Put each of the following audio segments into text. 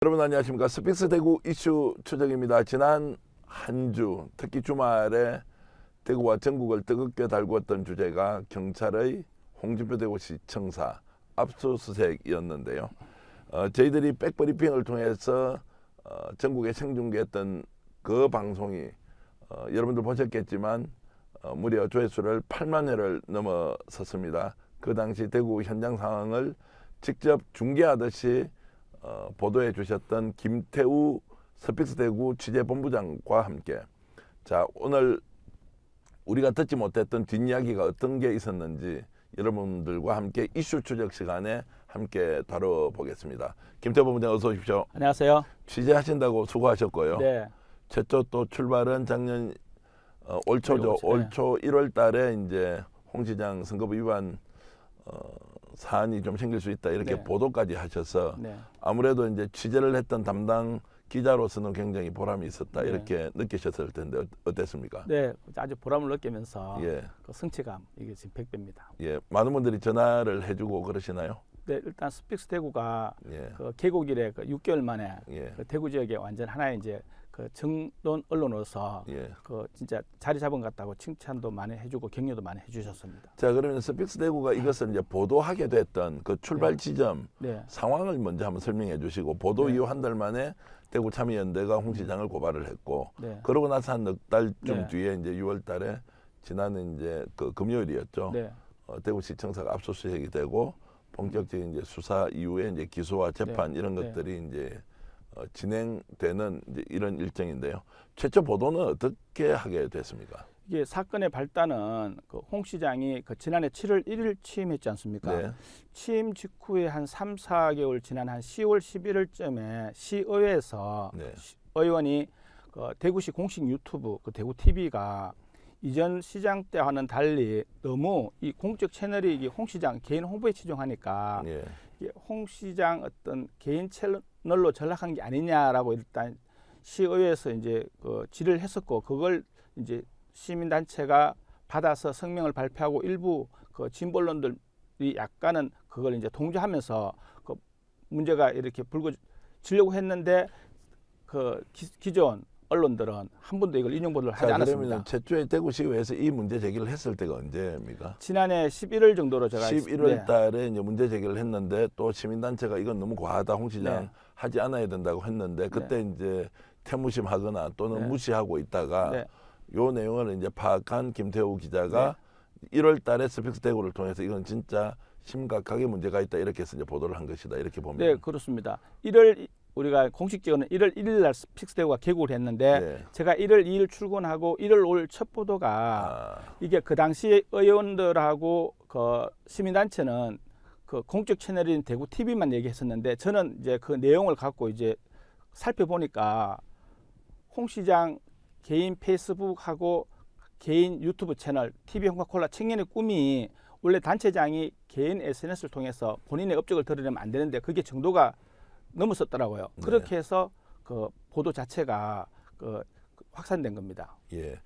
여러분 안녕하십니까. 스픽스 대구 이슈 추적입니다. 지난 한 주 특히 주말에 대구와 전국을 뜨겁게 달구었던 주제가 경찰의 홍준표 대구시청사 압수수색이었는데요. 저희들이 백브리핑을 통해서 전국에 생중계했던 그 방송이 여러분들 보셨겠지만 무려 조회수를 8만 회를 넘어섰습니다. 그 당시 대구 현장 상황을 직접 중계하듯이 보도해 주셨던 김태우 스픽스 대구 취재본부장과 함께 자 오늘 우리가 듣지 못했던 뒷이야기가 어떤 게 있었는지 여러분들과 함께 이슈 추적 시간에 함께 다뤄보겠습니다. 김태우 본부장 어서 오십시오. 안녕하세요. 취재하신다고 수고하셨고요. 네. 최초 또 출발은 작년 올 초죠. 올 초 1월 달에 이제 홍 시장 선거법 위반 사안이 좀 생길 수 있다 이렇게 네. 보도까지 하셔서 네. 아무래도 이제 취재를 했던 담당 기자로서는 굉장히 보람이 있었다 네. 이렇게 느끼셨을 텐데 어땠습니까? 네, 아주 보람을 느끼면서 예, 그 성취감 이게 지금 100배입니다. 예, 많은 분들이 전화를 해주고 그러시나요? 네, 일단 스픽스 대구가 예, 그 개국 이래 그 6개월 만에 예, 그 대구 지역에 완전 하나의 이제 그 정론 언론으로서 예. 그 진짜 자리 잡은 것 같다고 칭찬도 많이 해주고 격려도 많이 해주셨습니다. 자 그러면 스픽스 대구가 이것을 이제 보도하게 됐던 그 출발 지점 네, 상황을 먼저 한번 설명해 주시고 보도 네. 이후 한 달 만에 대구 참여연대가 홍 시장을 고발을 했고 네, 그러고 나서 한 넉 달쯤 네. 뒤에 이제 6월 달에 지난해 이제 그 금요일이었죠. 네, 대구시청사가 압수수색이 되고 본격적인 이제 수사 이후에 이제 기소와 재판 네. 이런 네. 것들이 이제 진행되는 이제 이런 일정인데요. 최초 보도는 어떻게 하게 됐습니까? 이게 사건의 발단은 그 홍 시장이 그 지난해 7월 1일 취임했지 않습니까? 네, 취임 직후에 한 3, 4개월 지난 한 10월 11일쯤에 시의회에서 네, 의원이 그 대구시 공식 유튜브 그 대구 TV가 이전 시장 때와는 달리 너무 이 공적 채널이 이게 홍 시장 개인 홍보에 치중하니까 예, 이게 홍 시장 어떤 개인 채널로 전락한 게 아니냐라고 일단 시의회에서 이제 그 질의를 했었고 그걸 이제 시민단체가 받아서 성명을 발표하고 일부 그 진보 언론들이 약간은 그걸 이제 동조하면서 그 문제가 이렇게 불거지려고 했는데 그 기존 언론들은 한 번도 이걸 인용 보도를 하지 자 않았습니다. 그러면 최초에 대구시의회에서 이 문제 제기를 했을 때가 언제입니까? 지난해 11월 정도로 제가 11월 달에 이제 문제 제기를 했는데 또 시민단체가 이건 너무 과하다 홍 시장 네. 하지 않아야 된다고 했는데 그때 이제 태무심하거나 또는 네. 무시하고 있다가 네. 요 내용을 이제 파악한 김태우 기자가 1월 달에 스픽스 대구를 통해서 이건 진짜 심각하게 문제가 있다 이렇게 해서 이제 보도를 한 것이다 이렇게 보면 네, 그렇습니다. 1월 우리가 공식적으로는 1월 1일 날 스픽스 대구가 개국을 했는데 네. 제가 1월 2일 출근하고 1월 5일 첫 보도가 이게 그 당시 의원들하고 그 시민단체는 그 공적 채널인 대구 TV만 얘기했었는데 저는 이제 그 내용을 갖고 이제 살펴보니까 홍 시장 개인 페이스북하고 개인 유튜브 채널 TV 홍카콜라 청년의 꿈이 원래 단체장이 개인 SNS를 통해서 본인의 업적을 드러내면 안 되는데 그게 정도가 넘었었더라고요. 네. 그렇게 해서 그 보도 자체가 그 확산된 겁니다. 예.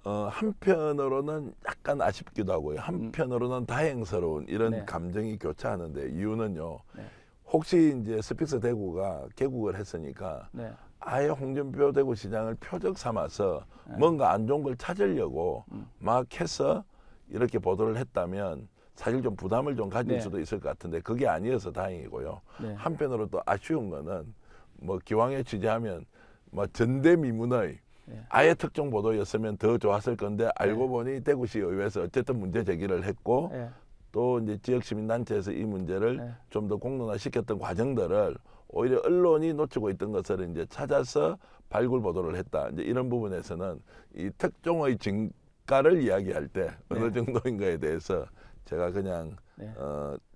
한편으로는 약간 아쉽기도 하고요. 한편으로는 다행스러운 이런 네. 감정이 교차하는데 이유는요. 네. 혹시 이제 스픽스 대구가 개국을 했으니까 네. 아예 홍준표 대구시장을 표적 삼아서 네. 뭔가 안 좋은 걸 찾으려고 막 해서 이렇게 보도를 했다면 사실 좀 부담을 좀 가질 네. 수도 있을 것 같은데 그게 아니어서 다행이고요. 네. 한편으로 또 아쉬운 거는 뭐 기왕에 취재하면 뭐 전대미문의 네. 아예 특정 보도였으면 더 좋았을 건데 알고 보니 대구시 의회에서 어쨌든 문제 제기를 했고 네. 또 이제 지역 시민단체에서 이 문제를 네. 좀 더 공론화시켰던 과정들을 오히려 언론이 놓치고 있던 것을 이제 찾아서 발굴 보도를 했다. 이제 이런 부분에서는 이 특종의 증가를 이야기할 때 어느 네. 정도인가에 대해서 제가 그냥 네.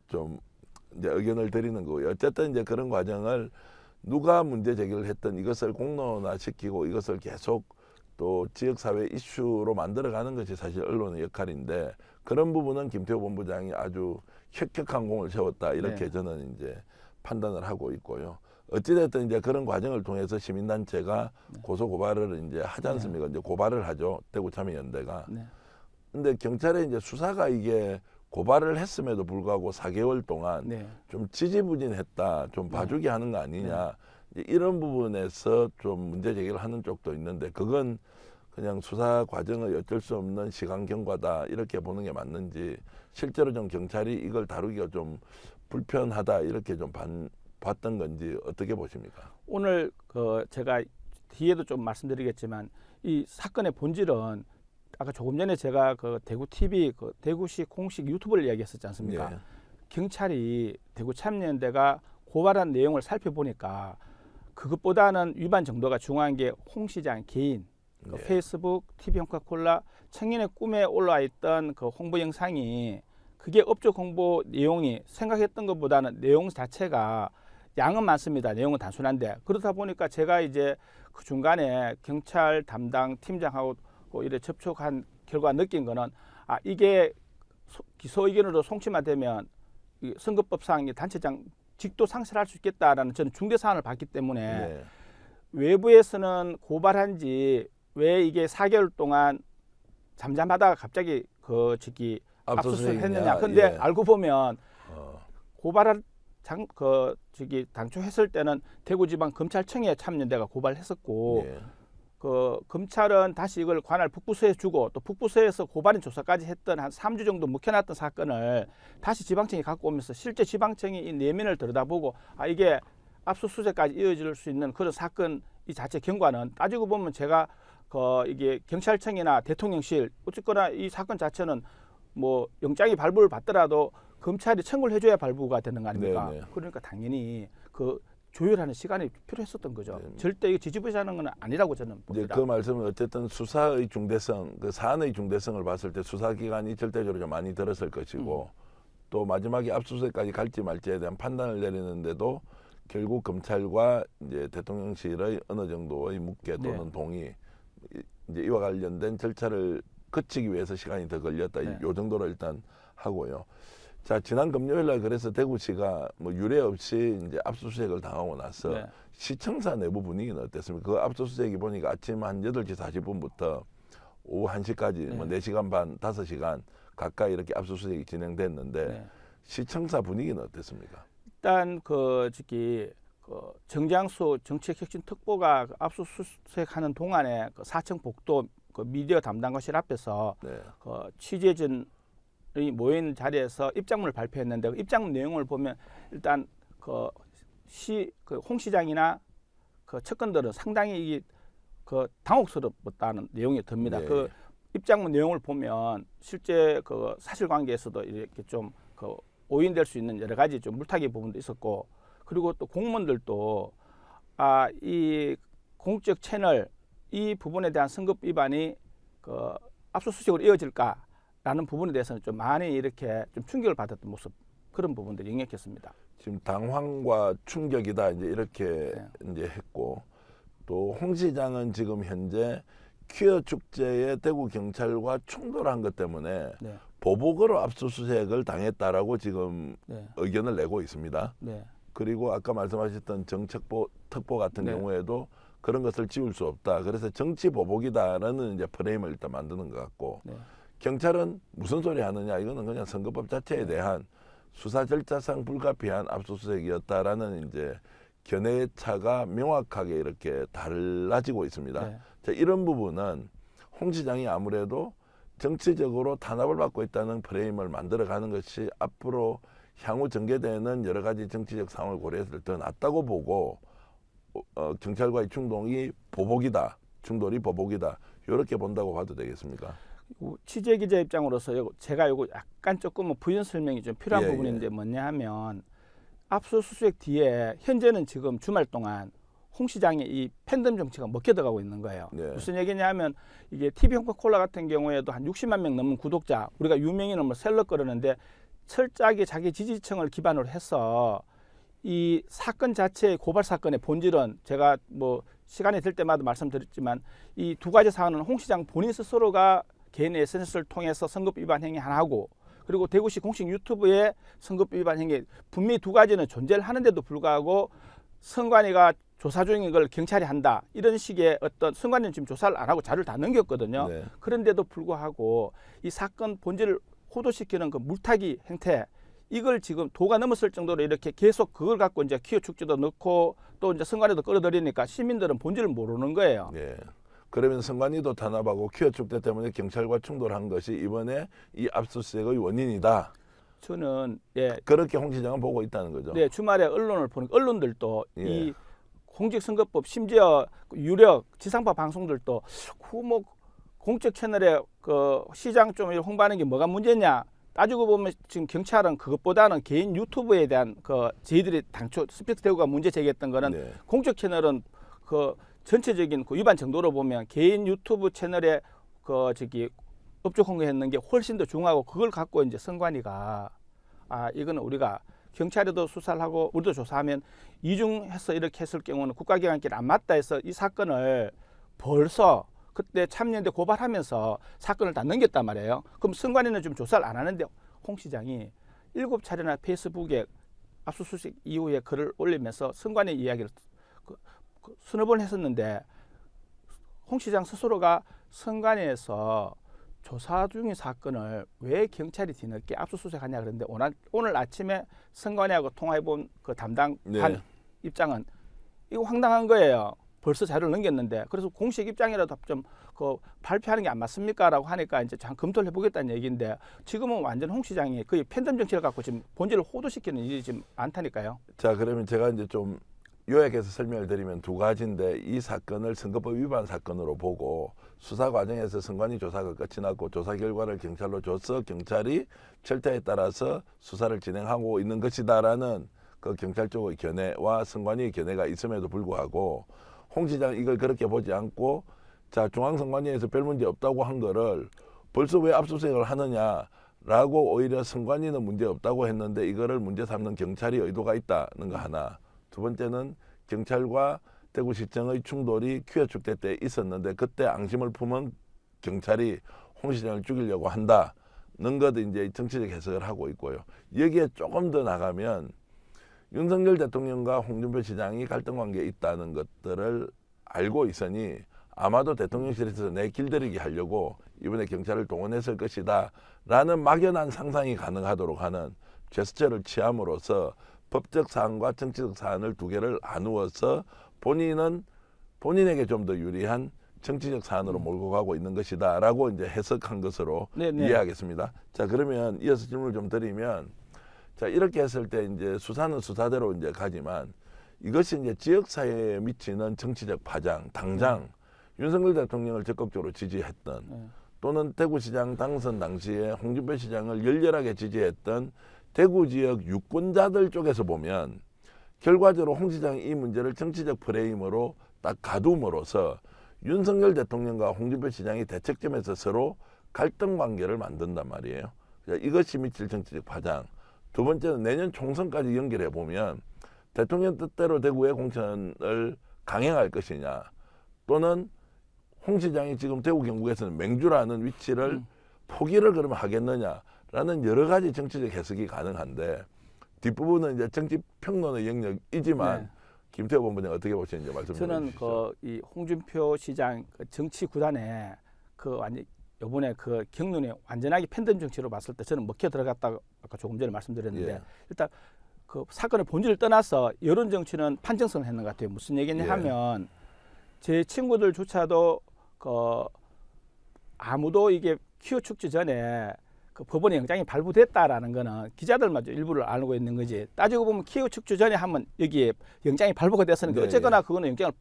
좀 이제 의견을 드리는 거고요. 어쨌든 이제 그런 과정을 누가 문제 제기를 했던 이것을 공론화시키고 이것을 계속 또 지역사회 이슈로 만들어가는 것이 사실 언론의 역할인데 그런 부분은 김태우 본부장이 아주 혁혁한 공을 세웠다 이렇게 네. 저는 이제 판단을 하고 있고요. 어찌됐든 이제 그런 과정을 통해서 시민단체가 고소 고발을 이제 하지 않습니까? 이제 고발을 하죠. 대구 참여연대가. 네. 근데 경찰의 이제 수사가 이게 고발을 했음에도 불구하고 4개월 동안 네. 좀 지지부진했다, 좀 봐주기 하는 거 아니냐. 이런 부분에서 좀 문제 제기를 하는 쪽도 있는데 그건 그냥 수사 과정의 어쩔 수 없는 시간 경과다 이렇게 보는 게 맞는지 실제로 좀 경찰이 이걸 다루기가 좀 불편하다 이렇게 좀 봤던 건지 어떻게 보십니까? 오늘 그 제가 뒤에도 좀 말씀드리겠지만 이 사건의 본질은 아까 조금 전에 제가 그 대구 TV 그 대구시 공식 유튜브를 이야기했었지 않습니까? 예. 경찰이 대구 참여연대가 고발한 내용을 살펴보니까 그것보다는 위반 정도가 중요한 게 홍 시장 개인 그 예. 페이스북, TV 홍카콜라 청년의 꿈에 올라와 있던 그 홍보 영상이 그게 업적 홍보 내용이 생각했던 것보다는 내용 자체가 양은 많습니다. 내용은 단순한데 그러다 보니까 제가 이제 그 중간에 경찰 담당 팀장하고 이래 접촉한 결과 느낀 거는 아 이게 기소 의견으로 송치만 이 선거법상 단체장 직도 상실할 수 있겠다라는 저는 중대 사안을 봤기 때문에 예. 외부에서는 고발한 지 왜 이게 4개월 동안 잠잠하다가 갑자기 그 저기 압수수색 했느냐. 근데 예. 알고 보면 어. 고발할 당초 했을 때는 대구지방검찰청에 참여연대가 고발했었고 예. 그 검찰은 다시 이걸 관할 북부서에 주고 또 북부서에서 고발인 조사까지 했던 한 3주 정도 묵혀놨던 사건을 다시 지방청이 갖고 오면서 실제 지방청이 이 내면을 들여다보고 아 이게 압수수색까지 이어질 수 있는 그런 사건 이 자체 경과는 따지고 보면 제가 이게 경찰청이나 대통령실 어쨌거나 이 사건 자체는 뭐 영장이 발부를 받더라도 검찰이 청구를 해줘야 발부가 되는 거 아닙니까? 네네. 그러니까 당연히 그 조율하는 시간이 필요했었던 거죠. 네. 절대 이거 뒤집어지는 건 아니라고 저는 이제 봅니다. 그 말씀은 어쨌든 수사의 중대성, 그 사안의 중대성을 봤을 때 수사기관이 절대적으로 좀 많이 들었을 것이고 또 마지막에 압수수색까지 갈지 말지에 대한 판단을 내리는데도 결국 검찰과 이제 대통령실의 어느 정도의 묵계 또는 네. 동의 이제 이와 관련된 절차를 거치기 위해서 시간이 더 걸렸다. 네. 요 정도로 일단 하고요. 자, 지난 금요일 날 그래서 대구시가 뭐 유례 없이 이제 압수수색을 당하고 나서 네. 시청사 내부 분위기는 어땠습니까? 그 압수수색이 보니까 아침 한 8시 40분부터 오후 1시까지 뭐 네. 4시간 반, 5시간 가까이 이렇게 압수수색이 진행됐는데 네. 시청사 분위기는 어땠습니까? 일단 그 정장수 정책혁신특보가 압수수색하는 동안에 그 사청 복도 그 미디어 담당관실 앞에서 네. 그 취재진이 모인 자리에서 입장문을 발표했는데 그 입장문 내용을 보면 일단 홍 시장이나 그 측근들은 상당히 그 당혹스럽다는 내용이 듭니다. 네. 그 입장문 내용을 보면 실제 그 사실관계에서도 이렇게 좀 그 오인될 수 있는 여러 가지 좀 물타기 부분도 있었고 그리고 또 공무원들도 이 공적 채널 이 부분에 대한 선거 위반이 그 압수수색으로 이어질까라는 부분에 대해서는 좀 많이 이렇게 좀 충격을 받았던 모습 그런 부분들이 영역했습니다. 지금 당황과 충격이다 이제 이렇게 네. 이제 했고 또 홍 시장은 지금 현재 퀴어 축제에 대구 경찰과 충돌한 것 때문에 네. 보복으로 압수수색을 당했다라고 지금 네. 의견을 내고 있습니다. 네. 그리고 아까 말씀하셨던 정책특보 같은 네. 경우에도 그런 것을 지울 수 없다. 그래서 정치 보복이다라는 이제 프레임을 일단 만드는 것 같고 네. 경찰은 무슨 소리 하느냐 이거는 그냥 선거법 자체에 대한 수사 절차상 불가피한 압수수색이었다라는 이제 견해의 차가 명확하게 이렇게 달라지고 있습니다. 네. 자, 이런 부분은 홍 시장이 아무래도 정치적으로 탄압을 받고 있다는 프레임을 만들어가는 것이 앞으로 향후 전개되는 여러 가지 정치적 상황을 고려했을 때 더 낫다고 보고 경찰과의 충돌이 보복이다, 충돌이 보복이다 이렇게 본다고 봐도 되겠습니까? 취재 기자 입장으로서 제가 이거 약간 조금 부연 설명이 좀 필요한 예, 부분인데 뭐냐 하면 압수수색 뒤에 현재는 지금 주말 동안 홍 시장의 이 팬덤 정치가 먹혀들어가고 있는 거예요. 네. 무슨 얘기냐 하면 이게 TV 홍카콜라 같은 경우에도 한 60만 명 넘는 구독자 우리가 유명인은 뭐 셀럽 그러는데 철저하게 자기 지지층을 기반으로 해서 이 사건 자체의 고발 사건의 본질은 제가 뭐 시간이 될 때마다 말씀드렸지만 이 두 가지 사안은 홍 시장 본인 스스로가 개인 SNS를 통해서 선거법 위반 행위 하나하고 그리고 대구시 공식 유튜브에 선거법 위반 행위 분명히 두 가지는 존재를 하는데도 불구하고 선관위가 조사 중인 걸 경찰이 한다 이런 식의 어떤 선관위는 지금 조사를 안 하고 자료를 다 넘겼거든요. 네. 그런데도 불구하고 이 사건 본질을 호도시키는 그 물타기 행태 이걸 지금 도가 넘었을 정도로 이렇게 계속 그걸 갖고 이제 퀴어 축제도 넣고 또 이제 선관위도 끌어들이니까 시민들은 본질을 모르는 거예요. 예. 그러면 선관위도 탄압하고 퀴어 축제 때문에 경찰과 충돌한 것이 이번에 이 압수수색의 원인이다. 저는 예, 그렇게 홍 시장은 보고 있다는 거죠. 네, 주말에 언론을 보니까 언론들도 예. 이 공직선거법 심지어 유력 지상파 방송들도 뭐 공적 채널에 그 시장 좀 홍보하는 게 뭐가 문제냐 따지고 보면 지금 경찰은 그것보다는 개인 유튜브에 대한 그 저희들이 당초 스피크 대우가 문제 제기했던 거는 네. 공적 채널은 그 전체적인 그 위반 정도로 보면 개인 유튜브 채널에 그 저기 업적 홍보했는 게 훨씬 더 중하고 그걸 갖고 이제 선관위가 이거는 우리가 경찰에도 수사를 하고 우리도 조사하면 이중해서 이렇게 했을 경우는 국가기관끼리 안 맞다 해서 이 사건을 벌써 그때 참여연대 고발하면서 사건을 다 넘겼단 말이에요. 그럼 선관위는 좀 조사를 안 하는데 홍 시장이 7차례나 페이스북에 압수수색 이후에 글을 올리면서 선관위 이야기를 수너 번 했었는데 홍 시장 스스로가 선관위에서 조사 중인 사건을 왜 경찰이 뒤늦게 압수수색하냐 그런데 오늘 아침에 선관위하고 통화해본 그 담당 관 입장은 이거 황당한 거예요. 벌써 자료를 넘겼는데 그래서 공식 입장이라도 좀 그 발표하는 게 안 맞습니까라고 하니까 이제 참 검토를 해보겠다는 얘기인데 지금은 완전 홍 시장이 거의 팬덤 정치를 갖고 지금 본질을 호도시키는 일이 지금 많다니까요. 자, 그러면 제가 이제 좀 요약해서 설명을 드리면 두 가지인데 이 사건을 선거법 위반 사건으로 보고 수사 과정에서 선관위 조사가 끝이 났고 조사 결과를 경찰로 줘서 경찰이 절차에 따라서 수사를 진행하고 있는 것이다라는 그 경찰 쪽의 견해와 선관위의 견해가 있음에도 불구하고 홍 시장은 이걸 그렇게 보지 않고 자 중앙선관위에서 별 문제 없다고 한 거를 벌써 왜 압수수색을 하느냐라고 오히려 선관위는 문제 없다고 했는데 이거를 문제 삼는 경찰이 의도가 있다는 거 하나. 두 번째는 경찰과 대구시청의 충돌이 퀴어 축제 때 있었는데 그때 앙심을 품은 경찰이 홍 시장을 죽이려고 한다는 것도 이제 정치적 해석을 하고 있고요. 여기에 조금 더 나가면 윤석열 대통령과 홍준표 시장이 갈등 관계에 있다는 것들을 알고 있으니 아마도 대통령실에서 내 길들이기 하려고 이번에 경찰을 동원했을 것이다 라는 막연한 상상이 가능하도록 하는 제스처를 취함으로써 법적 사안과 정치적 사안을 두 개를 나누어서 본인에게 좀 더 유리한 정치적 사안으로 몰고 가고 있는 것이다라고 이제 해석한 것으로 이해하겠습니다. 자, 그러면 이어서 질문을 좀 드리면, 자 이렇게 했을 때 이제 수사는 수사대로 이제 가지만 이것이 이제 지역 사회에 미치는 정치적 파장, 당장 윤석열 대통령을 적극적으로 지지했던 또는 대구시장 당선 당시에 홍준표 시장을 열렬하게 지지했던 대구 지역 유권자들 쪽에서 보면 결과적으로 홍 시장이 이 문제를 정치적 프레임으로 딱 가둠으로써 윤석열 대통령과 홍준표 시장이 대척점에서 서로 갈등 관계를 만든단 말이에요. 이것이 미칠 정치적 파장. 두 번째는 내년 총선까지 연결해 보면 대통령 뜻대로 대구의 공천을 강행할 것이냐 또는 홍 시장이 지금 대구 경북에서는 맹주라는 위치를 포기를 그러면 하겠느냐라는 여러 가지 정치적 해석이 가능한데 뒷부분은 이제 정치 평론의 영역이지만 김태호 본부장 어떻게 보시는지 말씀 좀 저는 해주시죠. 이 홍준표 시장 정치 구단에 완전 요번에 경륜이 완전하게 팬덤 정치로 봤을 때 저는 먹혀 들어갔다고 아까 조금 전에 말씀드렸는데 일단 사건의 본질을 떠나서 여론 정치는 판정성을 했는 것 같아요. 무슨 얘기냐 하면 제 친구들조차도 아무도 이게 퀴어 축제 전에 법원에 영장이 발부됐다라는 거는 기자들마저 일부를 알고 있는 거지. 따지고 보면 퀴어 축제 전에 하면 여기에 영장이 발부가 됐으니까 어쨌거나 그거는 영장을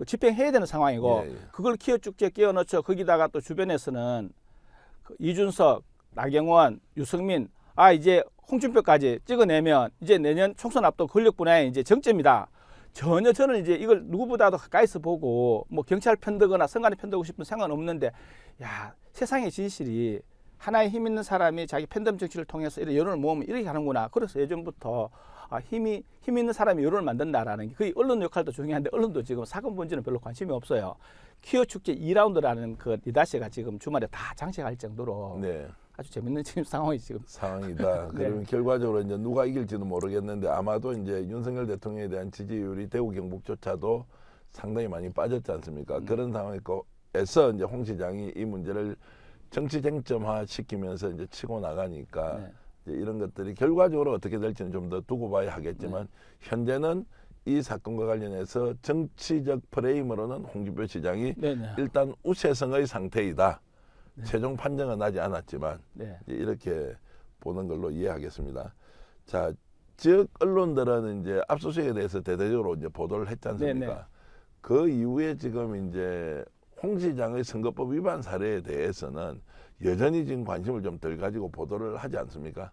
집행해야 되는 상황이고 그걸 퀴어 축제에 끼워 넣죠. 거기다가 또 주변에서는 이준석, 나경원, 유승민 이제 홍준표까지 찍어내면 이제 내년 총선 앞두고 권력 분야의 이제 정점이다. 전혀 저는 이제 이걸 누구보다도 가까이서 보고 뭐 경찰 편들거나 선관위 편들고 싶은 생각은 없는데 세상의 진실이 하나의 힘 있는 사람이 자기 팬덤 정치를 통해서 이런 여론을 모으면 이렇게 하는구나. 그래서 예전부터 힘 있는 사람이 여론을 만든다라는 게 거의 언론 역할도 중요한데 언론도 지금 사건 본질은 별로 관심이 없어요. 퀴어 축제 2라운드라는 리다시가 지금 주말에 다 장식할 정도로 아주 재밌는 지금 상황이다. 그러면 결과적으로 이제 누가 이길지는 모르겠는데 아마도 이제 윤석열 대통령에 대한 지지율이 대구 경북조차도 상당히 많이 빠졌지 않습니까? 그런 상황에서 이제 홍 시장이 이 문제를 정치 쟁점화 시키면서 이제 치고 나가니까 이제 이런 것들이 결과적으로 어떻게 될지는 좀 더 두고 봐야 하겠지만 현재는 이 사건과 관련해서 정치적 프레임으로는 홍준표 시장이 네네. 일단 우세성의 상태이다. 네. 최종 판정은 나지 않았지만 네. 이제 이렇게 보는 걸로 이해하겠습니다. 자, 지역 언론들은 이제 압수수색에 대해서 대대적으로 이제 보도를 했지 않습니까? 네네. 그 이후에 지금 이제 홍 시장의 선거법 위반 사례에 대해서는 여전히 지금 관심을 좀 덜 가지고 보도를 하지 않습니까?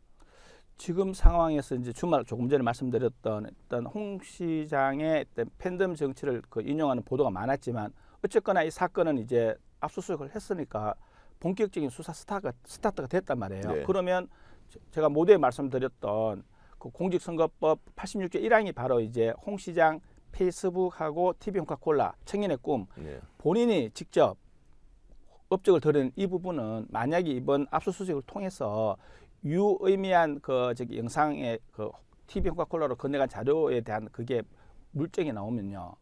지금 상황에서 이제 주말 조금 전에 말씀드렸던 어떤 홍 시장의 어떤 팬덤 정치를 그 인용하는 보도가 많았지만 어쨌거나 이 사건은 이제 압수수색을 했으니까 본격적인 수사 스타트가 됐단 말이에요. 네. 그러면 제가 모두에 말씀드렸던 그 공직선거법 86조 1항이 바로 이제 홍 시장 페이스북하고 TV 홍카콜라 청년의 꿈 네. 본인이 직접 업적을 드린 이 부분은 만약에 이번 압수수색을 통해서 유의미한 그 저기 영상의 그 TV 홍카콜라로 건네간 자료에 대한 그게 물증이 나오면요,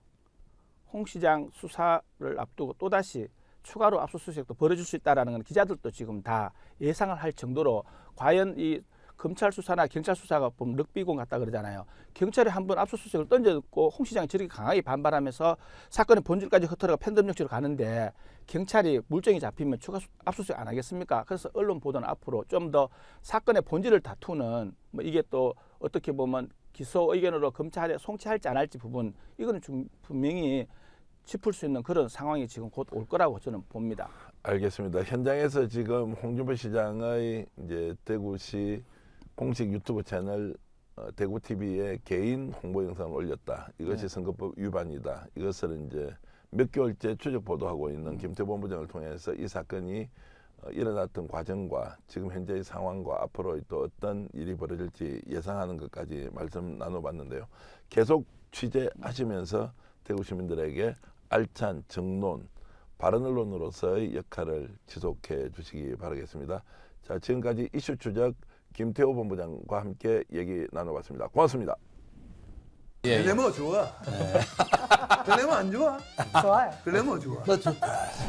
홍 시장 수사를 앞두고 또 다시 추가로 압수수색도 벌어질 수 있다라는 건 기자들도 지금 다 예상을 할 정도로 과연 이 검찰 수사나 경찰 수사가 보면 럭비공 같다 그러잖아요. 경찰이 한번 압수수색을 던졌고 홍 시장이 저렇게 강하게 반발하면서 사건의 본질까지 흐트러가 팬덤 정치로 가는데 경찰이 물증이 잡히면 추가 압수수색 안 하겠습니까? 그래서 언론 보도는 앞으로 좀 더 사건의 본질을 다투는 뭐 이게 또 어떻게 보면 기소 의견으로 검찰에 송치할지 안 할지 부분 이거는 좀 분명히 짚을 수 있는 그런 상황이 지금 곧 올 거라고 저는 봅니다. 알겠습니다. 현장에서 지금 홍준표 시장의 이제 대구시 공식 유튜브 채널 대구 TV에 개인 홍보 영상을 올렸다. 이것이 네. 선거법 위반이다. 이것을 이제 몇 개월째 추적 보도하고 있는 김태 본부장을 통해서 이 사건이 일어났던 과정과 지금 현재의 상황과 앞으로 또 어떤 일이 벌어질지 예상하는 것까지 말씀 나눠봤는데요. 계속 취재하시면서 대구 시민들에게 알찬 정론, 바른 언론으로서의 역할을 지속해 주시기 바라겠습니다. 자, 지금까지 이슈 추적 김태호 본부장과 함께 얘기 나눠봤습니다. 고맙습니다. 글래머 좋아. 글래머 안 좋아? 좋아요. 글래머 좋아.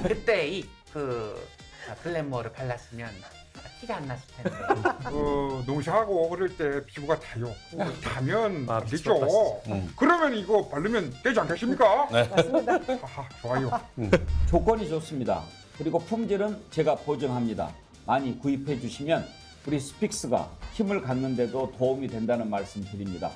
그때 그 글래머를 발랐으면 티가 안 났을 텐데. 농사하고 그럴 때 피부가 타요. 타면 아, 되죠. 비슷하다. 그러면 이거 바르면 되지 않겠습니까? 맞습니다. 하하, 좋아요. 조건이 좋습니다. 그리고 품질은 제가 보증합니다. 많이 구입해 주시면 우리 스픽스가 힘을 갖는 데도 도움이 된다는 말씀 드립니다.